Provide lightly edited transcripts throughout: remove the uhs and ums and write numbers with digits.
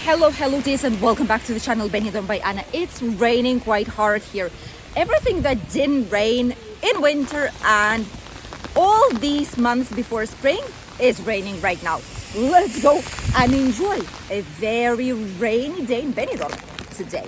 Hello dears, and welcome back to the channel Benidorm by Anna. It's raining quite hard here. Everything that didn't rain in winter and all these months before spring is raining right now. Let's go and enjoy a very rainy day in Benidorm today.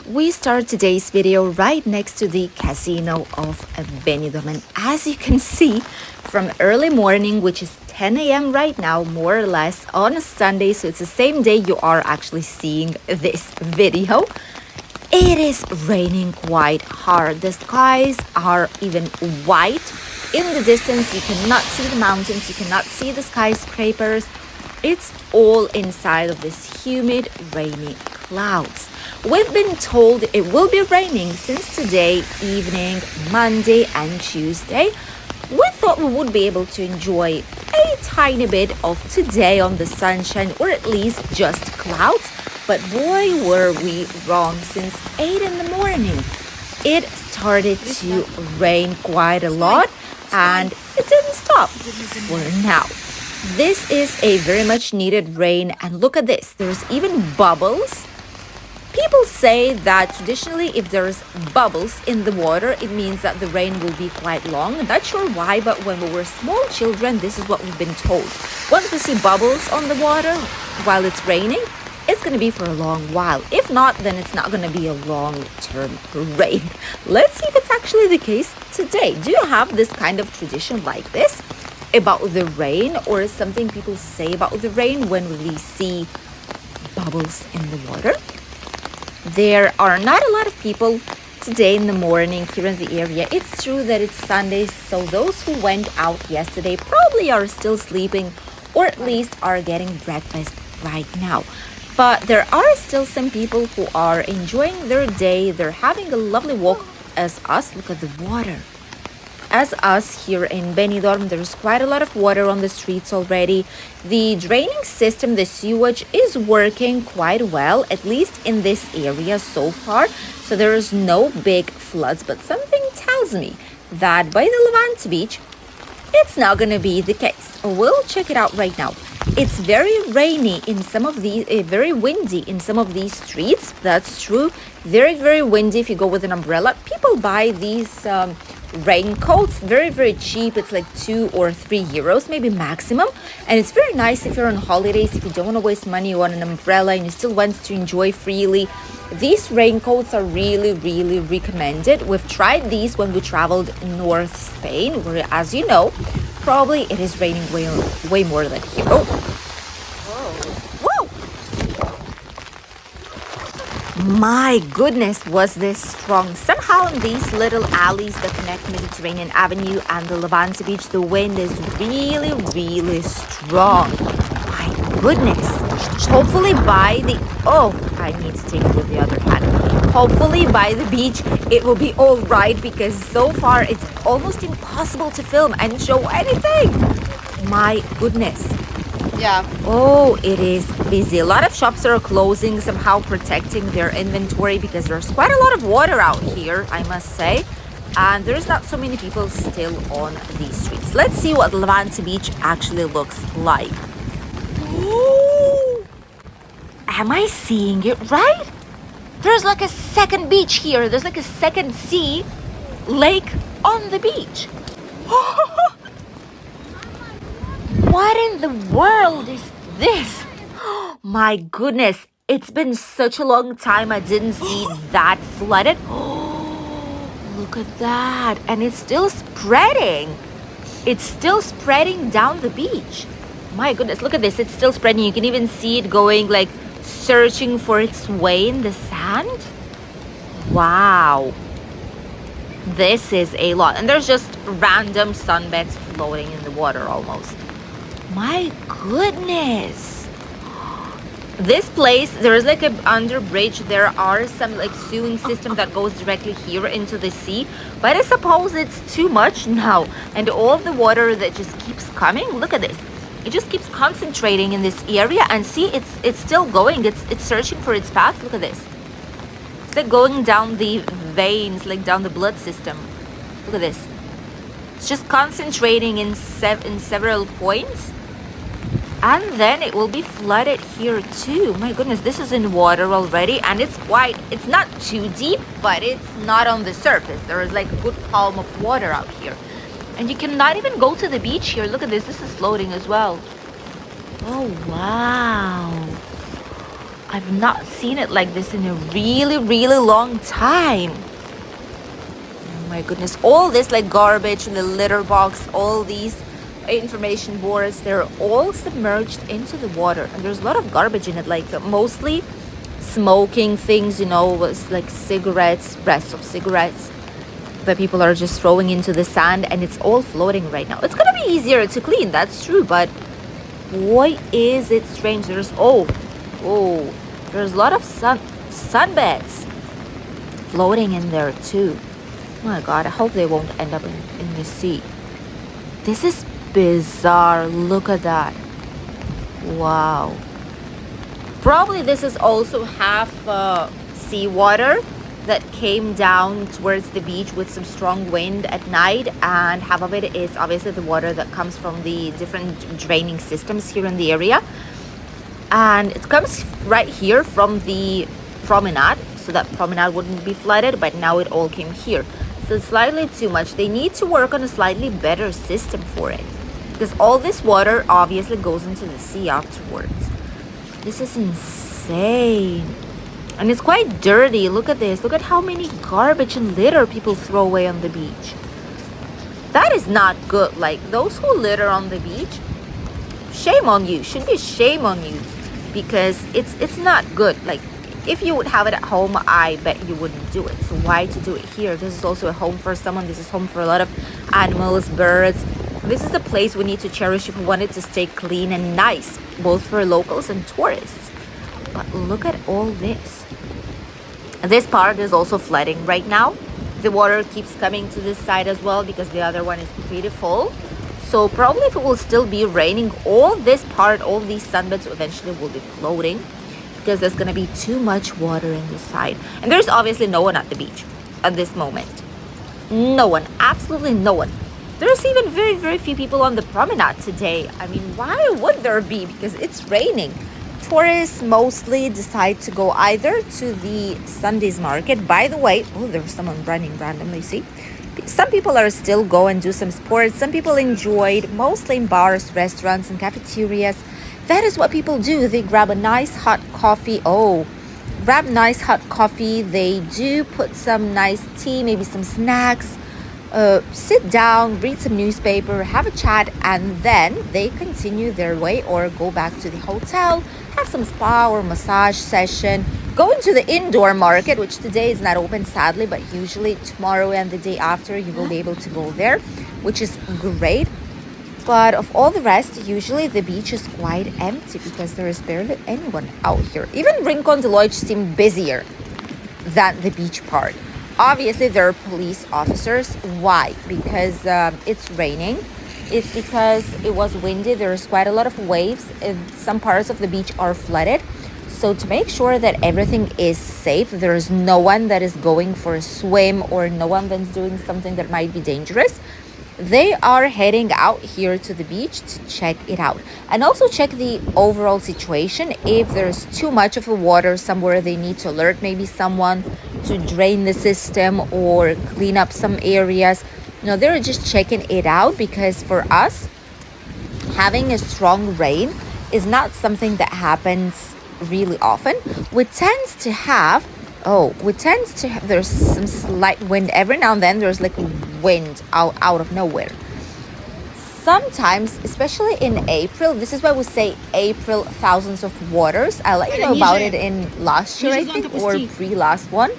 We start today's video right next to the casino of Benidorm, and as you can see from early morning, which is 10 a.m. right now, more or less, on a Sunday, so it's the same day you are actually seeing this video. It is raining quite hard. The skies are even white. In the distance, you cannot see the mountains, you cannot see the skyscrapers. It's all inside of this humid, rainy clouds. We've been told it will be raining since today evening, Monday and Tuesday. We thought we would be able to enjoy a tiny bit of today on the sunshine, or at least just clouds. But boy, were we wrong. Since 8 in the morning, it started to rain quite a lot, and it didn't stop for now. This is a very much needed rain, and look at this. There's even bubbles. People say that traditionally, if there's bubbles in the water, it means that the rain will be quite long. Not sure why, but when we were small children, this is what we've been told. Once we see bubbles on the water while it's raining, it's going to be for a long while. If not, then it's not going to be a long-term rain. Let's see if it's actually the case today. Do you have this kind of tradition like this about the rain, or is something people say about the rain when we see bubbles in the water? There are not a lot of people today in the morning here in the area. It's true that it's Sunday, so those who went out yesterday probably are still sleeping, or at least are getting breakfast right now. But there are still some people who are enjoying their day. They're having a lovely walk as us. Look at the water. As us here in Benidorm, there's quite a lot of water on the streets already. The draining system, the sewage, is working quite well, at least in this area so far. So there is no big floods, but something tells me that by the Levante Beach, it's not going to be the case. We'll check it out right now. It's very rainy in some of these, very windy in some of these streets. That's true. Very, very windy if you go with an umbrella. People buy these raincoats very cheap. It's like 2 or 3 euros maybe maximum, and it's very nice if you're on holidays, if you don't want to waste money on an umbrella and you still want to enjoy freely. These raincoats are really recommended. We've tried these when we traveled North Spain, where, as you know, probably it is raining way more than here. My goodness, was this strong. Somehow in these little alleys that connect Mediterranean Avenue and the Levante Beach, the wind is really strong. My goodness. Hopefully by the... Oh, I need to take it with the other hand. Hopefully by the beach it will be all right, because so far it's almost impossible to film and show anything. My goodness. Yeah. Oh, it is busy. A lot of shops are closing, somehow protecting their inventory, because there's quite a lot of water out here, I must say. And there's not so many people still on these streets. Let's see what Levante Beach actually looks like. Ooh. Am I seeing it right? There's like a second beach here. There's like a second sea lake on the beach. What in the world is this? My goodness, it's been such a long time I didn't see that flooded. Look at that. And it's still spreading. It's still spreading down the beach. My goodness, look at this. It's still spreading. You can even see it going, like, searching for its way in the sand. Wow. This is a lot. And there's just random sunbeds floating in the water almost. My goodness. This place, there is like an under bridge. There are some like sewing system that goes directly here into the sea, but I suppose it's too much now, and all the water that just keeps coming. Look at this. It just keeps concentrating in this area, and see, it's still going. It's searching for its path. Look at this. It's like going down the veins, like down the blood system. Look at this. It's just concentrating in several points. And then it will be flooded here too. My goodness, this is in water already, and it's not too deep, but it's not on the surface. There is like a good palm of water out here. And you cannot even go to the beach here. Look at this. This is floating as well. Oh, wow. I've not seen it like this in a really, really long time. Oh my goodness. All this like garbage, the litter box, all these information boards, they're all submerged into the water. And there's a lot of garbage in it, like mostly smoking things, was like cigarettes, rest of cigarettes that people are just throwing into the sand, and it's all floating right now. It's gonna be easier to clean, that's true, but boy is it strange. There's a lot of sunbeds floating in there too. Oh my god, I hope they won't end up in the sea. This is bizarre. Look at that. Wow. Probably this is also half seawater that came down towards the beach with some strong wind at night, and half of it is obviously the water that comes from the different draining systems here in the area. And it comes right here from the promenade, so that promenade wouldn't be flooded, but now it all came here. So it's slightly too much. They need to work on a slightly better system for it, because all this water obviously goes into the sea afterwards. This is insane. And it's quite dirty. Look at this. Look at how many garbage and litter people throw away on the beach. That is not good. Like, those who litter on the beach, shame on you. Should be shame on you, because it's not good. Like, if you would have it at home, I bet you wouldn't do it. So why to do it here? This is also a home for someone. This is home for a lot of animals, birds. This is a place we need to cherish if we want it to stay clean and nice, both for locals and tourists. But look at all this. This part is also flooding right now. The water keeps coming to this side as well, because the other one is pretty full. So probably if it will still be raining, all this part, all these sunbeds eventually will be floating, because there's going to be too much water in this side. And there's obviously no one at the beach at this moment. No one. Absolutely no one. There's even very, very few people on the promenade today. I mean, why would there be? Because it's raining. Tourists mostly decide to go either to the Sunday's market. By the way, there's someone running randomly, see? Some people are still go and do some sports. Some people enjoyed, mostly in bars, restaurants, and cafeterias. That is what people do. They grab a nice hot coffee. They do put some nice tea, maybe some snacks. Sit down, read some newspaper, have a chat, and then they continue their way or go back to the hotel, have some spa or massage session, go into the indoor market, which today is not open sadly, but usually tomorrow and the day after you will be able to go there, which is great. But of all the rest, usually the beach is quite empty because there is barely anyone out here. Even Rincon de Lodge seemed busier than the beach part. Obviously, there are police officers. Why? Because it's raining. It's because it was windy. There's quite a lot of waves. Some parts of the beach are flooded. So to make sure that everything is safe, there's no one that is going for a swim or no one that's doing something that might be dangerous, they are heading out here to the beach to check it out and also check the overall situation. If there's too much of the water somewhere, they need to alert maybe someone to drain the system or clean up some areas. They're just checking it out, because for us, having a strong rain is not something that happens really often. We tend to have there's some slight wind every now and then. There's like wind out of nowhere. Sometimes, especially in April, this is why we say April thousands of waters. I let you know about it in last year, I think, or pre-last one,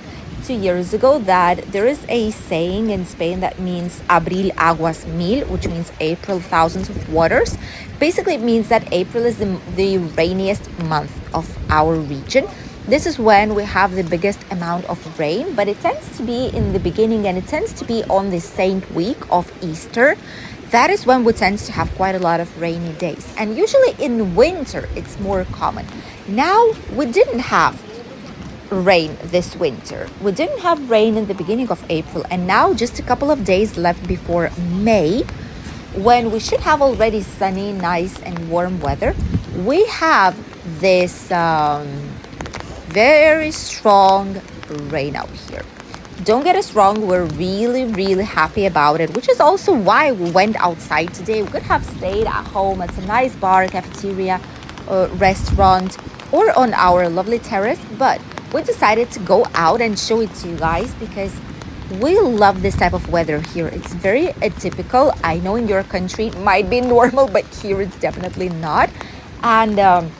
2 years ago, that there is a saying in Spain that means Abril aguas mil, which means April thousands of waters. Basically, it means that April is the rainiest month of our region. This is when we have the biggest amount of rain, but it tends to be in the beginning, and it tends to be on the saint week of Easter. That is when we tend to have quite a lot of rainy days. And usually in winter, it's more common. Now, we didn't have rain this winter. We didn't have rain in the beginning of April, and now just a couple of days left before May, when we should have already sunny, nice and warm weather. we have this very strong rain out here. Don't get us wrong, we're really happy about it, which is also why we went outside today. We could have stayed at home at some nice bar, cafeteria, restaurant, or on our lovely terrace, but we decided to go out and show it to you guys because we love this type of weather here. It's very atypical. I know in your country it might be normal, but here it's definitely not. And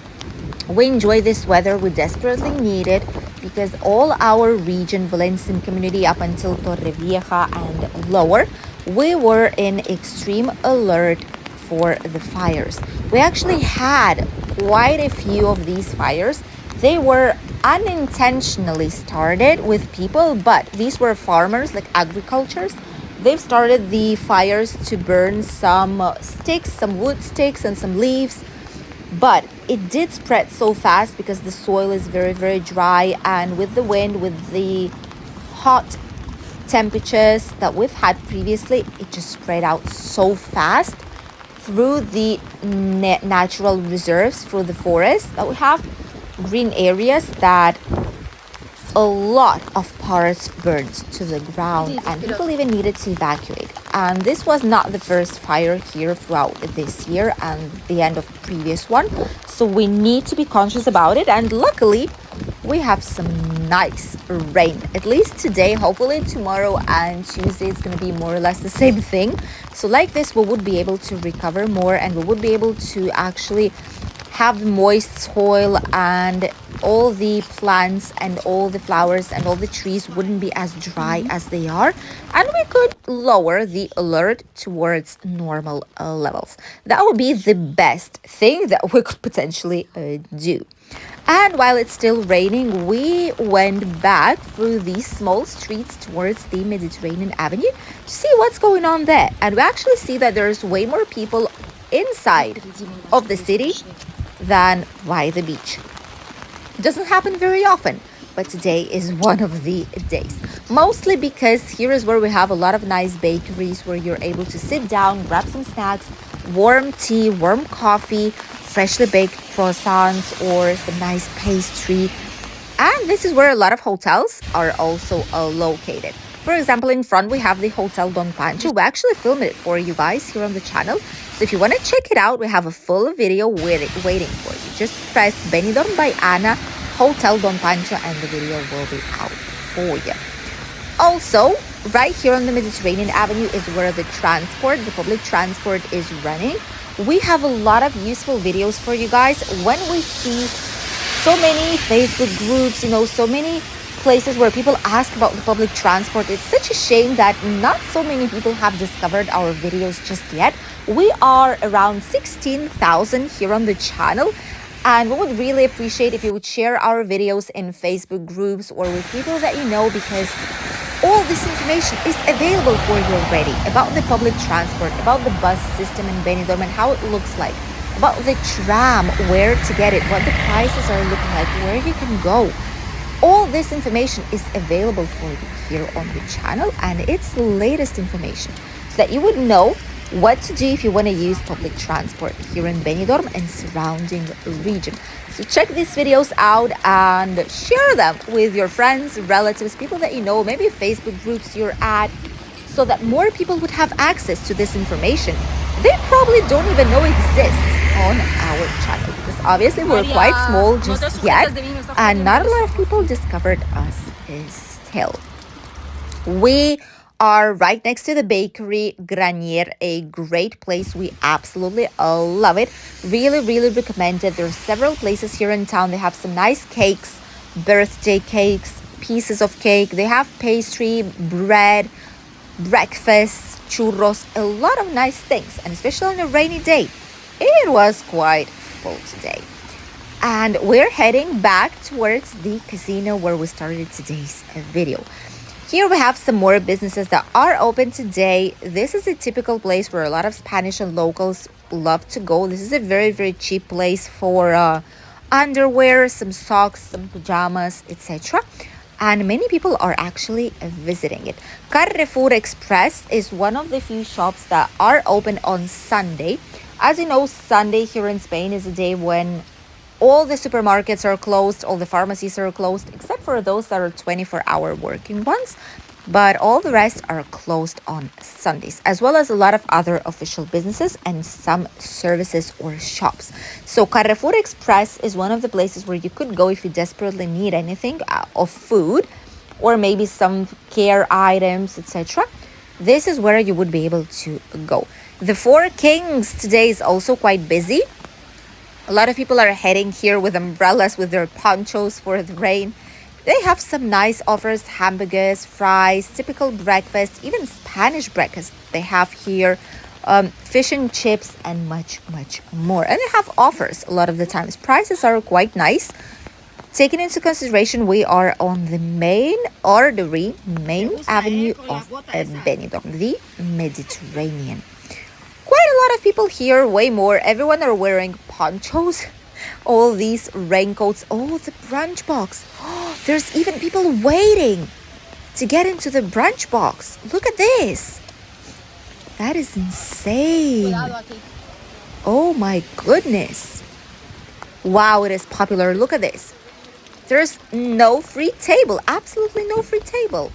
we enjoy this weather. We desperately need it because all our region, Valencian community up until Torrevieja and lower, we were in extreme alert for the fires. We actually had quite a few of these fires. They were unintentionally started with people, but these were farmers, like agricultures. They've started the fires to burn some sticks, some wood sticks and some leaves, but it did spread so fast because the soil is very dry, and with the wind, with the hot temperatures that we've had previously, it just spread out so fast through the natural reserves, through the forest that we have, green areas, that a lot of parts burned to the ground and people even needed to evacuate. And this was not the first fire here throughout this year and the end of the previous one. So we need to be conscious about it. And luckily, we have some nice rain, at least today. Hopefully tomorrow and Tuesday it's going to be more or less the same thing. So like this, we would be able to recover more and we would be able to actually have moist soil, and all the plants and all the flowers and all the trees wouldn't be as dry as they are, and we could lower the alert towards normal levels. That would be the best thing that we could potentially do. And while it's still raining, we went back through these small streets towards the Mediterranean Avenue to see what's going on there. And we actually see that there's way more people inside of the city than by the beach. It doesn't happen very often, but today is one of the days. Mostly because here is where we have a lot of nice bakeries where you're able to sit down, grab some snacks, warm tea, warm coffee, freshly baked croissants, or some nice pastry. And this is where a lot of hotels are also located. For example, in front we have the Hotel Don Pancho. We actually filmed it for you guys here on the channel. So if you want to check it out, we have a full video waiting for you. Just press Benidorm by Anna, Hotel Don Pancho, and the video will be out for you. Also, right here on the Mediterranean Avenue is where the public transport is running. We have a lot of useful videos for you guys. When we see so many Facebook groups, so many places where people ask about the public transport, it's such a shame that not so many people have discovered our videos just yet. We are around 16,000 here on the channel, and we would really appreciate if you would share our videos in Facebook groups or with people that you know, because all this information is available for you already about the public transport, about the bus system in Benidorm and how it looks like, about the tram, where to get it, what the prices are looking like, where you can go. All this information is available for you here on the channel, and it's the latest information so that you would know what to do if you want to use public transport here in Benidorm and surrounding region. So check these videos out and share them with your friends, relatives, people that you know, maybe Facebook groups you're at, so that more people would have access to this information they probably don't even know exists on our channel, because obviously we're quite small just yet and not a lot of people discovered us still. We are right next to the bakery Granier, a great place. We absolutely love it. Really recommend it. There are several places here in town. They have some nice cakes, birthday cakes, pieces of cake. They have pastry, bread, breakfast, churros, a lot of nice things. And especially on a rainy day, it was quite full today. And we're heading back towards the casino where we started today's video. Here we have some more businesses that are open today. This is a typical place where a lot of Spanish and locals love to go. This is a very cheap place for underwear, some socks, some pajamas, etc. And many people are actually visiting it. Carrefour Express is one of the few shops that are open on Sunday. As you know, Sunday here in Spain is a day when all the supermarkets are closed, all the pharmacies are closed, except for those that are 24-hour working ones. But all the rest are closed on Sundays, as well as a lot of other official businesses and some services or shops. So Carrefour Express is one of the places where you could go if you desperately need anything of food or maybe some care items, etc. This is where you would be able to go. The Four Kings today is also quite busy. A lot of people are heading here with umbrellas, with their ponchos for the rain. They have some nice offers, hamburgers, fries, typical breakfast, even Spanish breakfast they have here, fish and chips, and much, much more. And they have offers a lot of the times. Prices are quite nice. Taking into consideration, we are on the main avenue of Benidorm, the Mediterranean. Quite a lot of people here, way more. Everyone are wearing ponchos, all these raincoats. Oh, the brunch box. There's even people waiting to get into the brunch box. Look at this. That is insane. Oh my goodness. Wow, it is popular. Look at this. There's no free table. Absolutely no free table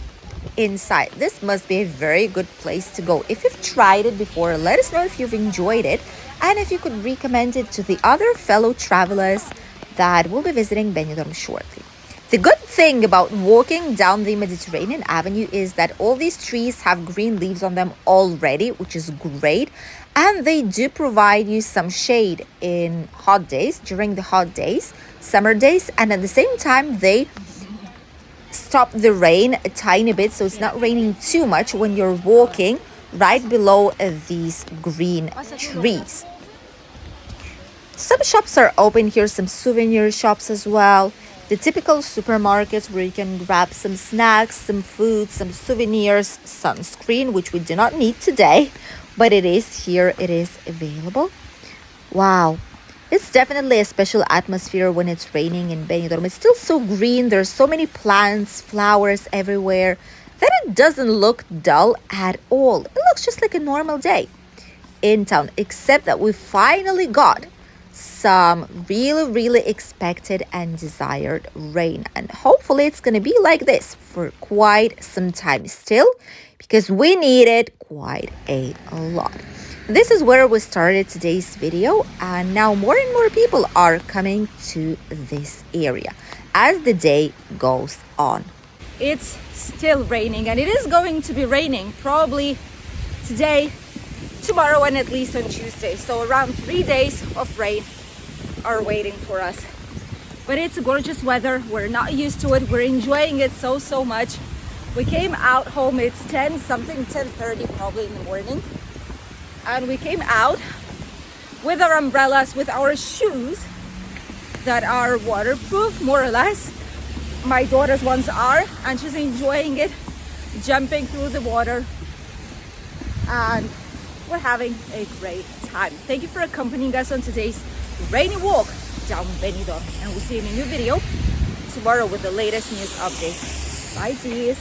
inside. This must be a very good place to go. If you've tried it before, let us know if you've enjoyed it and if you could recommend it to the other fellow travelers that will be visiting Benidorm shortly. The good thing about walking down the Mediterranean Avenue is that all these trees have green leaves on them already, which is great. And they do provide you some shade in hot days, during the hot days, summer days. And at the same time, they stop the rain a tiny bit, so it's not raining too much when you're walking right below these green trees. Some shops are open here, some souvenir shops as well. The typical supermarkets where you can grab some snacks, some food, some souvenirs, sunscreen, which we do not need today, but it is here, it is available. Wow. It's definitely a special atmosphere when it's raining in Benidorm. It's still so green. There's so many plants, flowers everywhere that it doesn't look dull at all. It looks just like a normal day in town, except that we finally got some really expected and desired rain. And hopefully it's going to be like this for quite some time still, because we need it quite a lot. This is where we started today's video, and now more and more people are coming to this area as the day goes on. It's still raining, and it is going to be raining probably today, tomorrow, and at least on Tuesday. So around 3 days of rain are waiting for us. But it's gorgeous weather. We're not used to it. We're enjoying it so much. We came out home, it's 10:30 probably in the morning. And we came out with our umbrellas, with our shoes that are waterproof, more or less. My daughter's ones are, and she's enjoying it, jumping through the water. And we're having a great time. Thank you for accompanying us on today's rainy walk down Benidorm. And we'll see you in a new video tomorrow with the latest news update. Bye, dears.